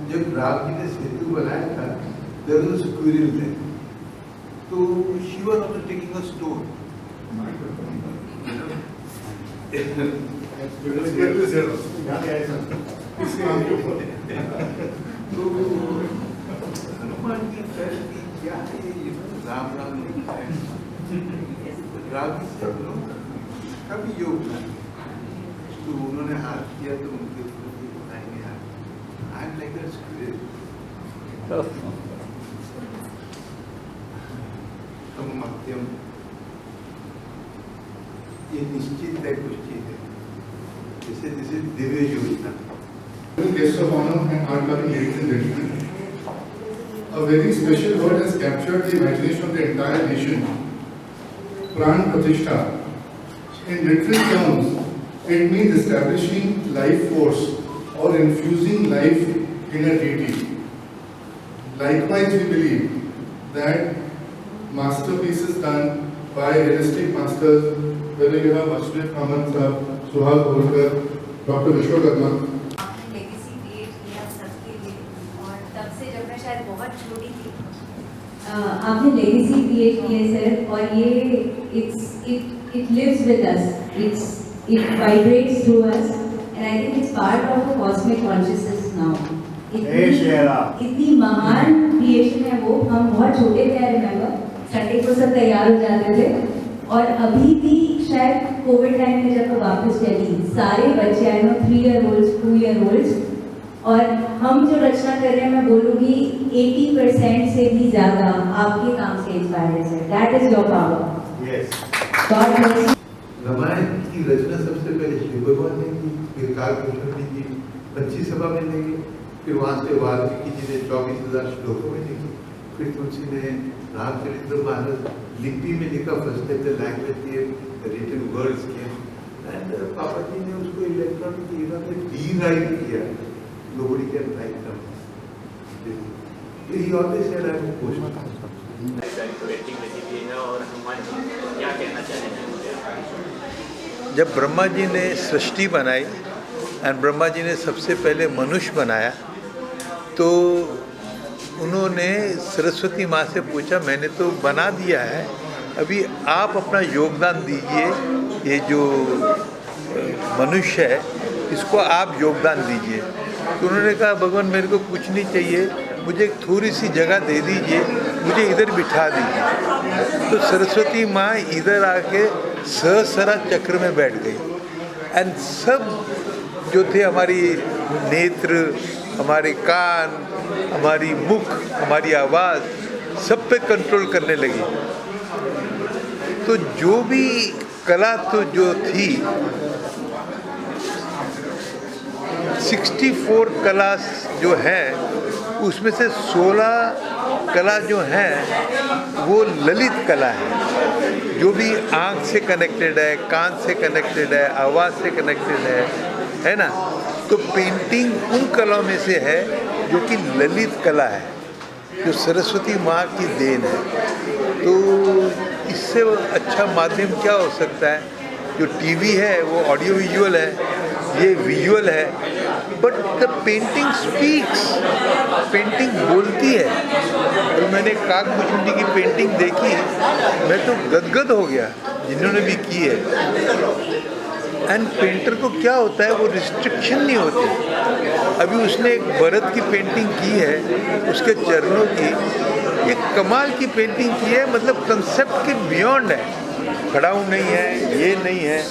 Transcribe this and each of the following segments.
जब राम जी ने सेतु बनाया था, there was a squirrel there. तो she was also taking a stone. तो हनुमान जी फैल की क्या है ये राम राम लिखा है, राम जी से कभी योग तो उन्होंने हाथ किया तो उनके बताएंगे यार I am like a squirrel तुम मध्यम ये निश्चित है कुछ चीज है जैसे जैसे दिव्य योजना Guests of honor and hard-working ladies and gentlemen, a very special word has captured the imagination of the entire nation. Pran Pratishtha. In literal terms, it means establishing life force or infusing life in a deity. Likewise, we believe that masterpieces done by realistic masters, whether you have Ashwin Kaman Sir, Suhas Holkar, Dr. Vishwakarma. आपने legacy create की है sir और ये it lives with us, it vibrates through us and I think it's part of the cosmic consciousness now. इतनी महान creation है वो, हम बहुत छोटे थे आई रिमेम्बर, संडे को सब तैयार हो जाते थे और अभी भी शायद कोविड टाइम में जब वापस चली सारे बच्चे I know 3 year olds 2 year olds और हम जो रचना कर रहे हैं मैं बोलूँगी 80% से भी ज़्यादा आपके काम से इंस्पायर्ड है। That is your power. Yes God bless. Ramayan की रचना सबसे पहले शिव भगवान ने की, फिर कालभैरव ने की, 25 सभा में लेंगे, फिर वहाँ से वाल्मीकि जी ने 24,000 श्लोकों में लिखी, फिर तुलसी ने रामचरितमानस लिपि में लिखा, फर्स्ट द लैंग्वेज के रिटन वर्ड्स के, एंड पापा जी ने उसको इलेक्ट्रॉनिक एरा में रीराइट किया। Nobody can write them. He always said I am a poet. जब ब्रह्मा जी ने सृष्टि बनाई और ब्रह्मा जी ने सबसे पहले मनुष्य बनाया तो उन्होंने सरस्वती माँ से पूछा मैंने तो बना दिया है, अभी आप अपना योगदान दीजिए, ये जो मनुष्य है इसको आप योगदान दीजिए। तो उन्होंने कहा भगवान मेरे को कुछ नहीं चाहिए, मुझे एक थोड़ी सी जगह दे दीजिए, मुझे इधर बिठा दीजिए। तो सरस्वती माँ इधर आके सहस्रा चक्र में बैठ गई एंड सब जो थे हमारी नेत्र, हमारे कान, हमारी मुख, हमारी आवाज़, सब पे कंट्रोल करने लगी। तो जो भी कला तो जो थी, 64 कला जो है उसमें से 16 कला जो है वो ललित कला है, जो भी आँख से कनेक्टेड है, कान से कनेक्टेड है, आवाज़ से कनेक्टेड है ना। तो पेंटिंग उन कलाओं में से है जो कि ललित कला है, जो सरस्वती माँ की देन है। तो इससे अच्छा माध्यम क्या हो सकता है? जो टीवी है वो ऑडियो विजुअल है, ये विजुअल है, but the painting speaks, painting बोलती है। तो मैंने काकभूषण जी की पेंटिंग देखी, मैं तो गदगद हो गया जिन्होंने भी की है। एंड पेंटर को क्या होता है, वो रिस्ट्रिक्शन नहीं होती। अभी उसने एक भरत की पेंटिंग की है, उसके चरणों की, एक कमाल की पेंटिंग की है, मतलब कंसेप्ट के बियॉन्ड है। खड़ाऊ नहीं है, ये नहीं है।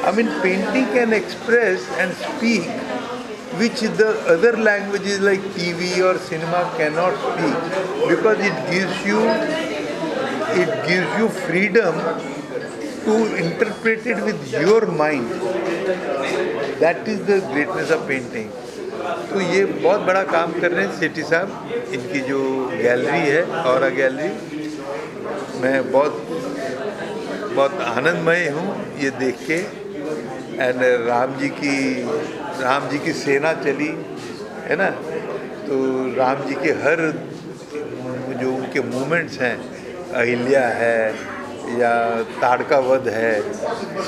I mean painting can express and speak which the other languages like TV or cinema cannot speak, because it gives you freedom to interpret it with your mind. That is the greatness of painting. तो ये बहुत बड़ा काम कर रहे हैं सेठी साहब। इनकी जो गैलरी है, ऑरा गैलरी, मैं बहुत आनंदमय हूँ ये देख के। एंड राम जी की सेना चली है ना, तो राम जी के हर जो उनके मूवमेंट्स हैं, अहिल्या है या ताड़का वध है,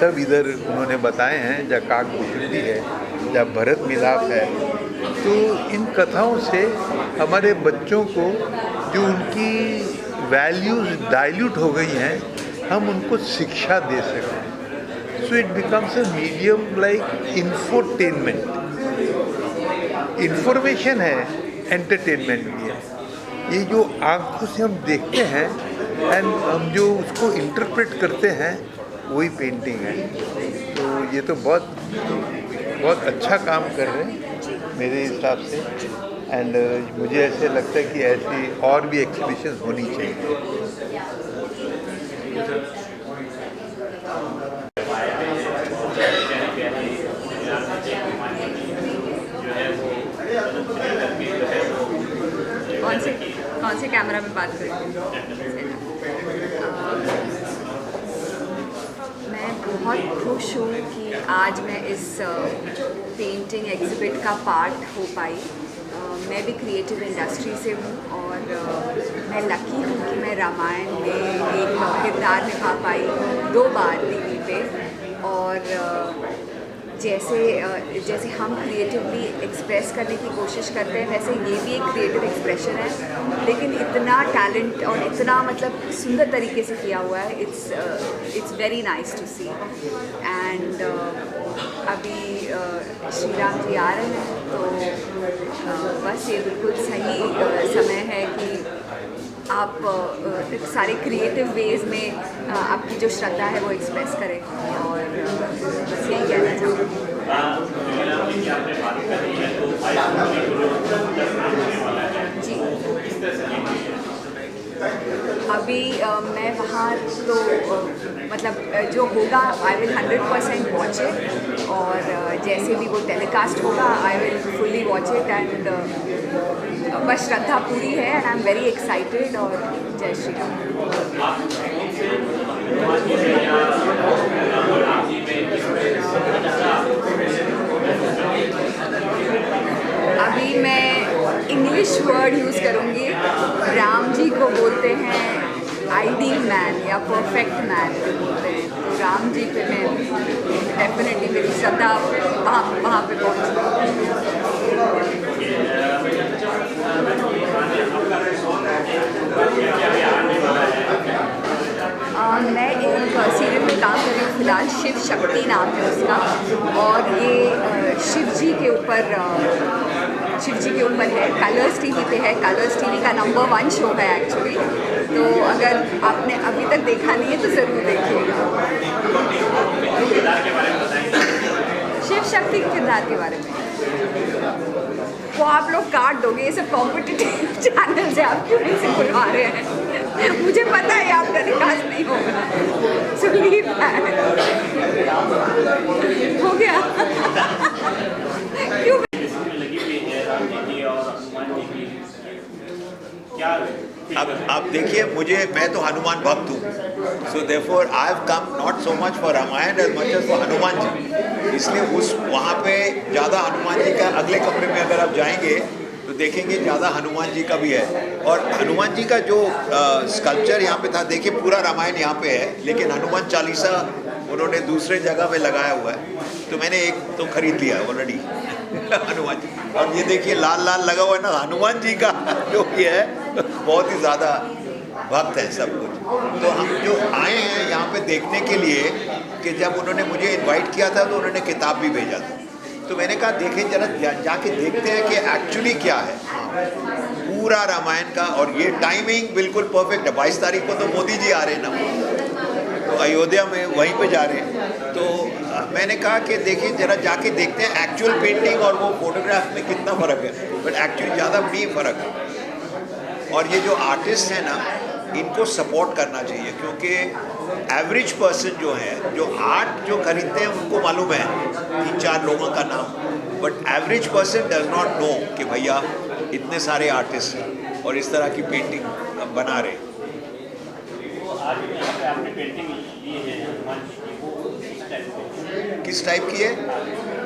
सब इधर उन्होंने बताए हैं। जहाँ काकभूषण जी है, जहाँ भरत मिलाप है। तो इन कथाओं से हमारे बच्चों को जो उनकी वैल्यूज़ डाइल्यूट हो गई हैं, हम उनको शिक्षा दे सकें। So it becomes a medium like infotainment. Information है, एंटरटेनमेंट भी है। ये जो आँखों से हम देखते हैं एंड हम जो उसको इंटरप्रेट करते हैं, वही पेंटिंग है। तो ये तो बहुत अच्छा काम कर रहे हैं मेरे हिसाब से। एंड मुझे ऐसे लगता है कि ऐसी और भी एग्जीबिशन होनी चाहिए। कौन से कैमरा में बात करें? मैं बहुत खुश हूँ कि आज मैं इस पेंटिंग एग्जिबिट का पार्ट हो पाई। मैं भी क्रिएटिव इंडस्ट्री से हूँ और मैं लकी हूँ कि मैं रामायण में एक किरदार निभा पाई 2 बार टीवी पे। और जैसे हम क्रिएटिवली एक्सप्रेस करने की कोशिश करते हैं, वैसे ये भी एक क्रिएटिव एक्सप्रेशन है, लेकिन इतना टैलेंट और इतना मतलब सुंदर तरीके से किया हुआ है। It's very nice to see. And अभी श्री राम जी आ रहे हैं, तो बस ये बिल्कुल सही समय है कि आप सारे क्रिएटिव वेज में आपकी जो श्रद्धा है वो एक्सप्रेस करें। और बस यही कहना चाहूँगी। जी, अभी मैं वहाँ तो मतलब जो होगा आई विल 100% वॉच इट, और जैसे भी वो टेलीकास्ट होगा I will fully watch it. And बस श्रद्धा पूरी है and I am very excited. और जय श्री राम। अभी मैं इंग्लिश वर्ड यूज़ करूँगी। राम जी को बोलते हैं आइडियल मैन या परफेक्ट मैन बोलते हैं। तो राम जी पे मैं डेफिनेटली मेरी श्रद्धा वहाँ पे पहुँची। मैं एक सीरियल में काम कर रही हूँ फिलहाल, शिव शक्ति नाम है उसका। और ये शिव जी के ऊपर है। कलर्स टीवी पे है। कलर्स टीवी का नंबर 1 शो है एक्चुअली। तो अगर आपने अभी तक देखा नहीं है तो ज़रूर देखिएगा। शिव शक्ति के किरदार के बारे में वो आप लोग काट दोगे, ये सब कॉम्पिटिटिव चैनल से आप क्यों मुझसे बुलवा रहे हैं? मुझे पता है आप टेलीकास्ट नहीं होगा, सो लीव दैट। हो गया। क्यों? अब देखिए, मैं तो हनुमान भक्त हूँ, so therefore I have come not so much for Ramayana as much as for Hanuman ji. इसलिए वहाँ पे ज़्यादा हनुमान जी का, अगले कमरे में अगर आप जाएंगे तो देखेंगे ज़्यादा हनुमान जी का भी है। और हनुमान जी का जो स्कल्पचर यहाँ पे था, देखिए पूरा रामायण यहाँ पे है, लेकिन हनुमान चालीसा उन्होंने दूसरे जगह पे लगाया हुआ है, तो मैंने एक तो खरीद लिया ऑलरेडी हनुमान जी। और ये देखिए लाल लाल लगा हुआ है ना, हनुमान जी का जो भी है, बहुत ही ज़्यादा भक्त है सब कुछ। तो हम जो आए हैं यहाँ पे देखने के लिए, कि जब उन्होंने मुझे इनवाइट किया था तो उन्होंने किताब भी भेजा था, तो मैंने कहा देखें जरा जाके देखते हैं कि एक्चुअली क्या है पूरा रामायण का। और ये टाइमिंग बिल्कुल परफेक्ट है। 22 तारीख को तो मोदी जी आ रहे हैं ना, तो अयोध्या में वहीं पे जा रहे हैं। तो मैंने कहा कि देखिए जरा जाके देखते हैं एक्चुअल पेंटिंग और वो फोटोग्राफ में कितना फ़र्क है, बट एक्चुअली ज़्यादा नहीं फ़र्क है। और ये जो आर्टिस्ट हैं ना, इनको सपोर्ट करना चाहिए, क्योंकि एवरेज पर्सन जो है, जो आर्ट जो खरीदते हैं उनको मालूम है 3-4 लोगों का नाम, but average person does not know कि भैया इतने सारे आर्टिस्ट हैं और इस तरह की पेंटिंग बना रहे हैं। आज यहाँ पे आपने पेंटिंग ली है हनुमान जी की, वो किस टाइप की है?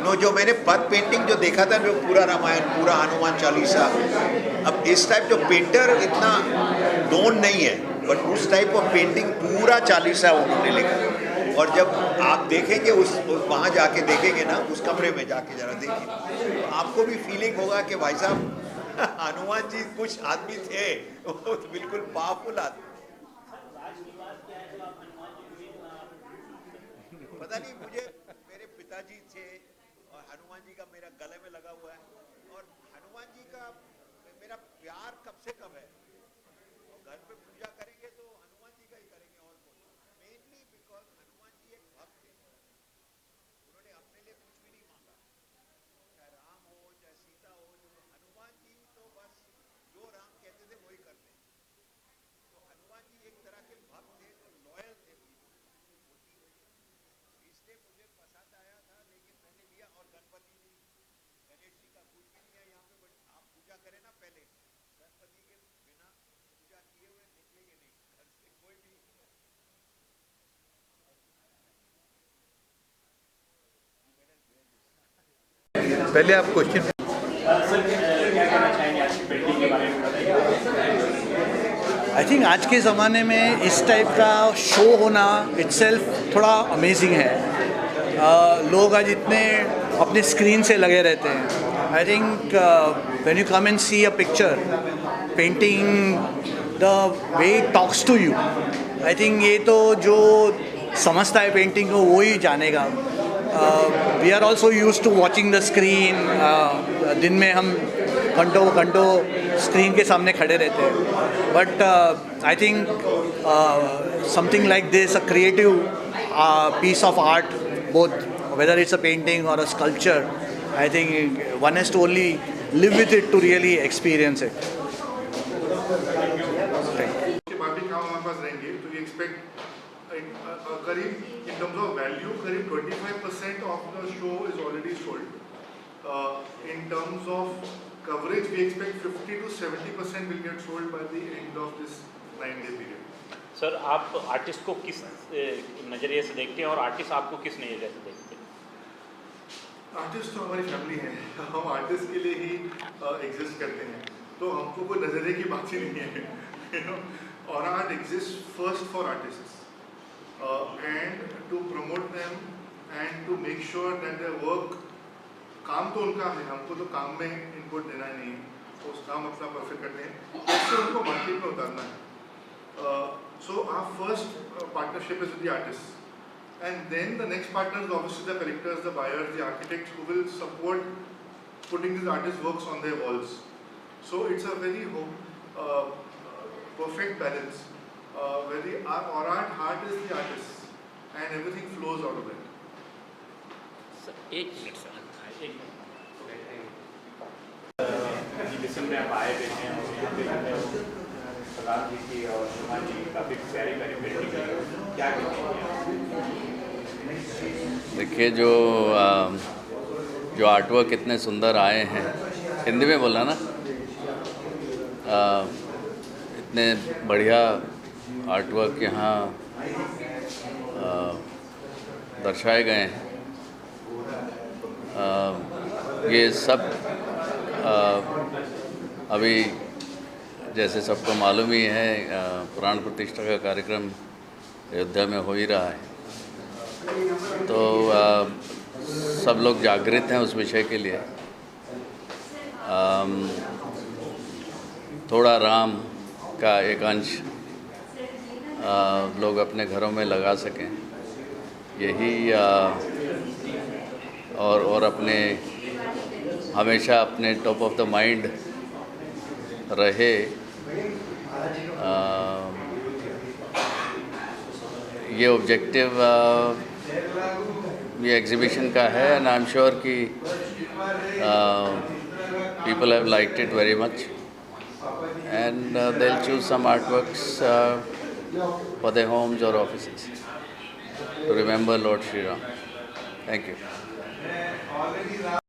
नो, जो मैंने पद पेंटिंग जो देखा था, जो पूरा रामायण, पूरा हनुमान चालीसा, अब इस टाइप जो पेंटर इतना नोन नहीं है, बट उस टाइप ऑफ पेंटिंग पूरा चालीसा उन्होंने लिखा। और जब आप देखेंगे वहाँ जाके देखेंगे ना, उस कमरे में जाके जरा देखिए, तो आपको भी फीलिंग होगा कि भाई साहब हनुमान जी कुछ आदमी थे, वो तो बिल्कुल पावरफुल आदमी। पता नहीं, मुझे मेरे पिताजी थे और हनुमान जी का मेरा गले में लगा हुआ है, और हनुमान जी का मेरा प्यार कब से कब है। और घर पे पूजा करेंगे तो हनुमान जी का ही करेंगे, और मेनली बिकॉज हनुमान जी एक भक्त थे। उन्होंने अपने लिए कुछ भी नहीं मांगा, चाहे राम हो चाहे सीता हो, हनुमान जी तो बस जो राम कहते थे वही करते। तो हनुमान जी एक तरह के भक्त थे जो लॉयल थे, इसलिए मुझे पसंद आया था। लेकिन मैंने लिया, और गणपति जी, गणेश जी का कुछ भी नहीं है यहाँ पे, बट आप पूजा करें ना, पहले गणपति के बिना पूजा किए हुए निकलेंगे नहीं घर से कोई भी। पहले आप क्वेश्चन। सर क्या कहना चाहेंगे आज की पेंटिंग के बारे में बताइए। आई थिंक आज के ज़माने में इस टाइप का शो होना इट्सेल्फ थोड़ा अमेजिंग है। लोग आज इतने अपने स्क्रीन से लगे रहते हैं। I think when you come and see a picture painting, the way it talks to you, I think ये तो जो समझता है पेंटिंग को वो ही जानेगा। We are also use to watching the screen. दिन में हम घंटों घंटों स्क्रीन के सामने खड़े रहते हैं, but I think something like this, a creative piece of art, both whether it's a painting or a sculpture, I think one has to only live with it to really experience it. के बाद भी काम हमारे पास रहेंगे, तो we expect करीब इन terms of value करीब 25% of the show is already sold. In terms of coverage we expect 50 to 70% will get sold by the end of this 9-day period. Sir आप आर्टिस्ट को किस नज़रिए से देखते हैं और आर्टिस्ट आपको किस नज़रिए से देखते हैं? आर्टिस्ट तो हमारी फैमिली है, हम आर्टिस्ट के लिए ही एग्जिस्ट करते हैं, तो हमको कोई नज़रिए की बात ही नहीं है, you know, और art exist first for artists and to promote them and to make sure that their work, काम तो उनका है, हमको तो काम में इनपुट देना ही नहीं है, तो उस काम अपना परफेक्ट करते हैं, उससे उनको मार्केट में उतारना है। So our first partnership is with the artists, and then the next partner is obviously the collectors, the buyers, the architects who will support putting these artists' works on their walls. So it's a very perfect balance where our heart is the artists and everything flows out of it. Sir एक minute sir, एक minute. Mission में आप आए हुए हैं और यहाँ पे जो है प्रहलाद जी की और हनुमान जी की काफ़ी प्यारी प्यारी पेंटिंग है, क्या कहेंगे आप? देखिए जो आर्टवर्क इतने सुंदर आए हैं, हिंदी में बोला ना, इतने बढ़िया आर्टवर्क यहाँ दर्शाए गए हैं। ये सब अभी जैसे सबको मालूम ही है, प्राण प्रतिष्ठा का कार्यक्रम अयोध्या में हो ही रहा है, तो सब लोग जागृत हैं उस विषय के लिए। थोड़ा राम का एक अंश लोग अपने घरों में लगा सकें, यही और अपने हमेशा अपने टॉप ऑफ द माइंड रहे। ये ऑब्जेक्टिव ये एग्जीबिशन का है, एंड आई एम श्योर कि people have liked it very much, and they'll choose some artworks for their homes or offices to remember Lord Shri Ram. Thank you.